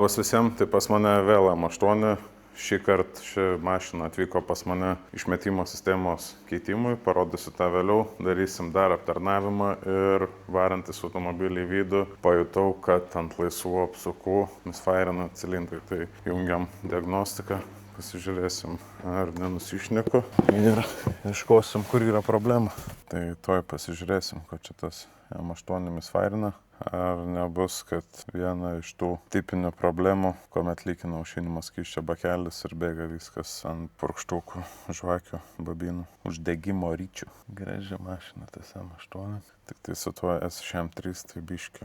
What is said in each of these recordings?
Labas visiems, tai pas mane vėl M8. Šį kartą ši mašina atvyko pas mane išmetimo sistemos keitimui. Parodysiu tą vėliau, darysim dar aptarnavimą ir varantis automobilį į vidų pajutau, kad ant laisvų apsukų misfairina cilindrai. Tai jungiam diagnostiką, pasižiūrėsim, ar nenusišneku ir ieškosim, kur yra problema. Tai toj pasižiūrėsim, kad čia tas M8 misfairina. Ar nebus, kad viena iš tų tipinių problemų, kuomet lykina aušinimo skysčio bakelis ir bėga viskas ant purkštukų, žvakių, babinų, uždegimo ryčių. Graži mašina tas M8. Tik tai su tuo S63 tai biški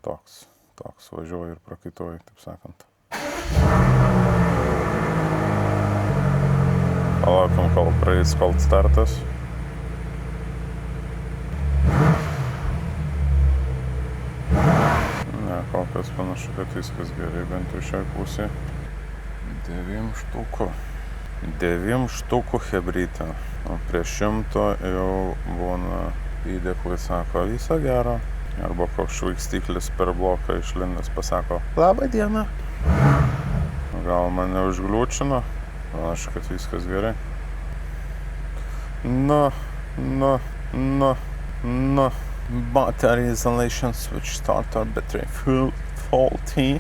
toks važiuoja ir prakaituoja, taip sakant. Palaukim, kol praeis cold startas. Kokias panašu, kad viskas gerai, bent jau šiai pusėje. 9 štukų hebrytė. O prie 100 jau būna įdėklai sako viso gero. Arba koks švaikstyklis per bloką išlindęs pasako labą dieną. Gal mane užgliūčino? Panašu, kad viskas gerai. Battery isolation switch starter battery full faulty.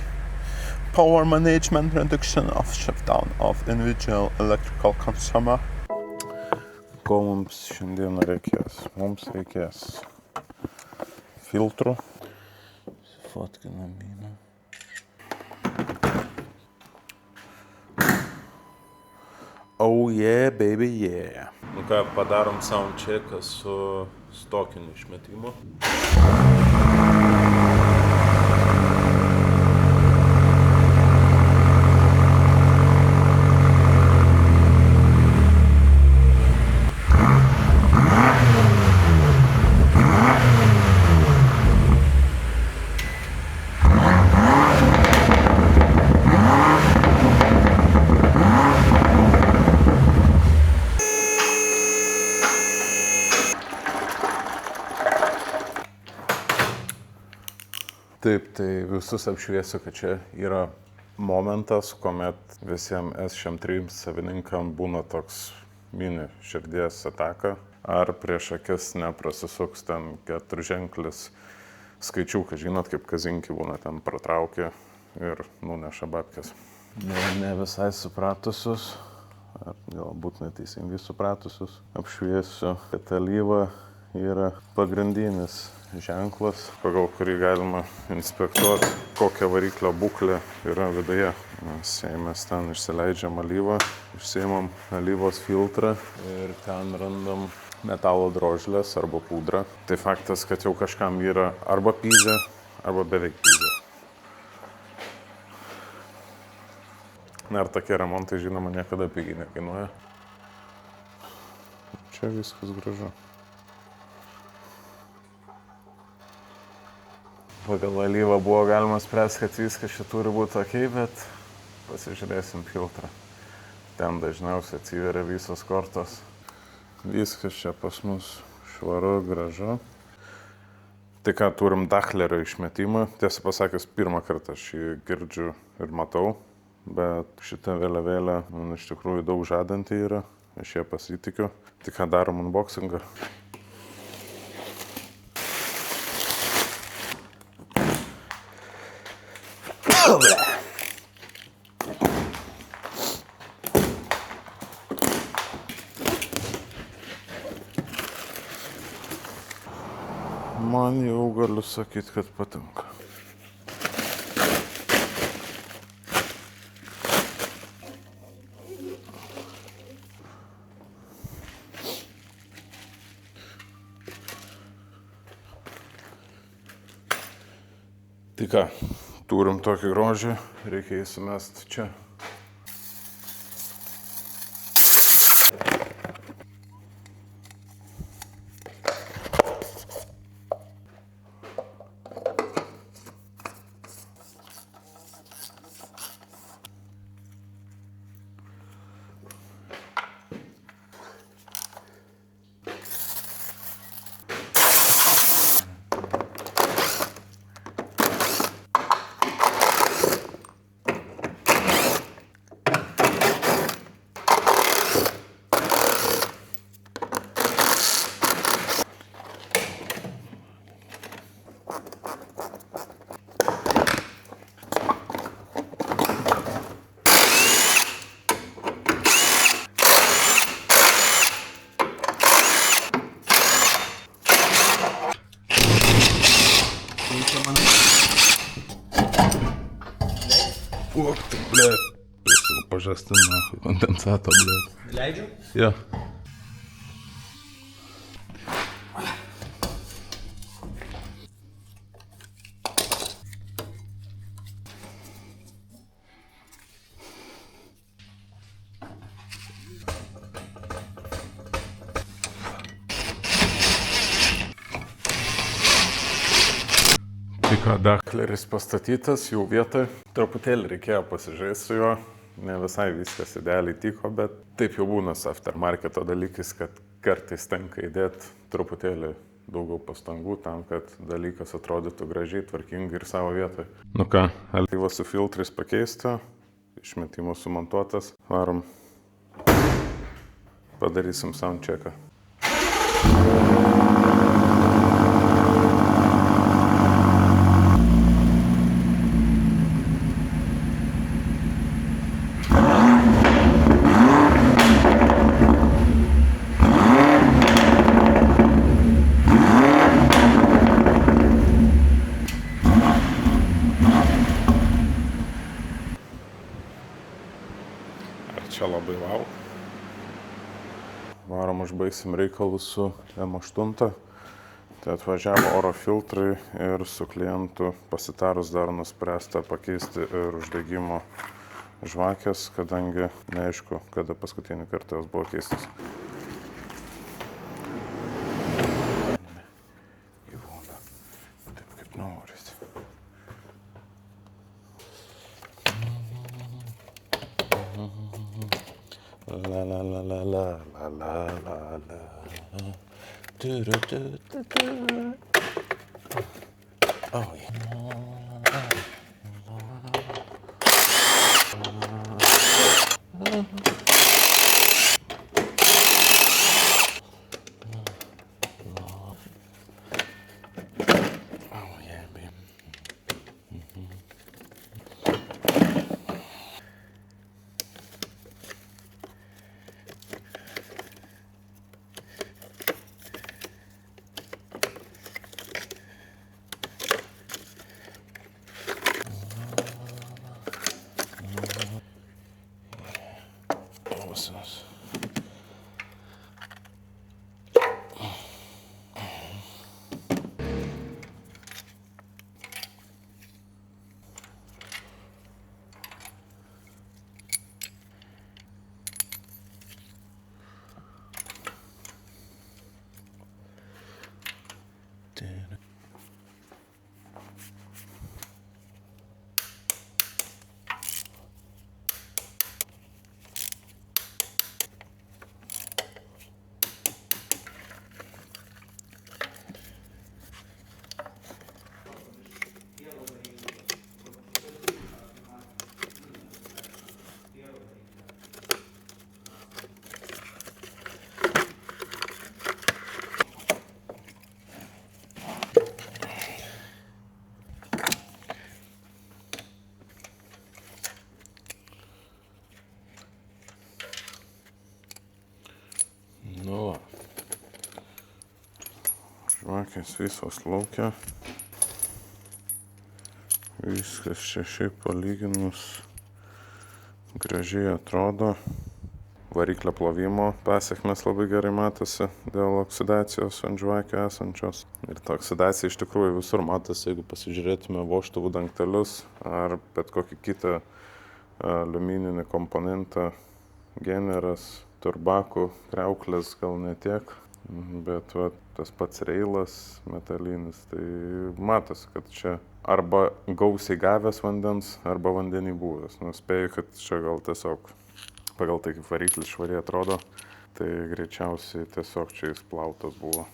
Power management reduction of shutdown of individual electrical consumer. Ko mums šiandien reikės? Mums reikės filtrų. Fotkinam vyną. Oh yeah, baby, yeah. Nu ką, padarom soundchecką su stokiniu išmetimu. Taip, tai visus apšviesiu, kad čia yra momentas, kuomet visiems S63 savininkam būna toks mini širdies ataka, ar prieš akis neprasisuks ten keturženklis skaičiukas, žinot, kaip kazinki būna ten pratraukia ir nuneša babkes. Ne visai supratusius, ar galbūt neteisingai supratusius, apšviesiu, kad alyva yra pagrindinis ženklas, pagal kurį galima inspektuoti, kokia variklio būklė yra viduje. Mes ten išsileidžiam alyvą, išsiimam alyvos filtrą ir ten randam metalo drožlės arba pudrą. Tai faktas, kad jau kažkam yra arba pyzė, arba beveik pyzė. Na ir tokie remontai, žinoma, niekada pigiai nekainuoja. Čia viskas gražu. Pagal alyvą buvo galima spręsti, kad viskas čia turi būti okei, bet pasižiūrėsim filtrą. Ten dažniausiai atsiveria visos kortos. Viskas čia pas mus švaru, gražu. Tai ką, turim Dachlerio išmetimą. Tiesą pasakius, pirmą kartą aš jį girdžiu ir matau, bet šitą vėliavėlę man iš tikrųjų daug žadanti yra. Aš ją pasitikiu. Tai ką, darom unboxingą. Man jau galiu sakyti, kad patinka. Tai ką, turim tokį grožį, reikia įsimest čia. Uch, tu, blėt. Pažastin, nahui, kondensato, blėt. Leidžiu? Jo. Tai ką, dachleris pastatytas jau vietoj. Truputėlį reikėjo pasižiūrėti su juo. Ne visai viskas idealiai tiko, bet taip jau būna su aftermarketo dalykais, kad kartais tenka įdėti truputėlį daugiau pastangų tam, kad dalykas atrodytų gražiai, tvarkingai ir savo vietoje. Nu ką, altyvą su filtrais pakeisti, išmetimas sumontuotas, varom, padarysim soundchecką. Čia labai vau. Varom užbaigsim reikalus su M8. Tai atvažiavo oro filtrai ir su klientu pasitarus dar nuspręsta pakeisti ir uždegimo žvakės, kadangi neaišku, kada paskutinį kartą jos buvo keistas. Gyvūna, taip kaip norit. La la la la la la la la la. Du du du du du. Oh yeah. Oh yeah, baby. Awesome. Nu, žvakės visos laukia. Viskas čia šiaip palyginus gražiai atrodo. Variklio plovimo pasekmes labai gerai matosi dėl oksidacijos ant žvakių esančios. Ir ta oksidacija iš tikrųjų visur matosi, jeigu pasižiūrėtume vožtuvų dangtelius ar bet kokį kitą aliumininį komponentą, generas, turbakų, kriauklės gal ne tiek, bet va, tas pats reilas metalinis, tai matosi, kad čia arba gausiai gavęs vandens, arba vandenį buvęs. Spėju, kad čia gal tiesiog pagal tai, kaip variklis švariai atrodo, tai greičiausiai tiesiog čia įsplautas buvo.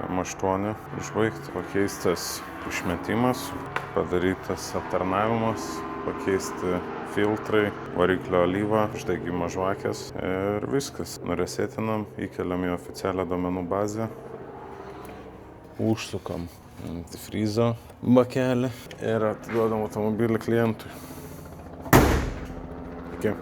M8 išbaigti, pakeistas išmetimas, padarytas aptarnavimas, pakeisti filtrai, variklio alyva, uždegimo žvakės ir viskas. Nuresėtinam, įkeliam į oficialią duomenų bazę, užsukam antifrizo bakelį ir atiduodam automobilį klientui. Iki.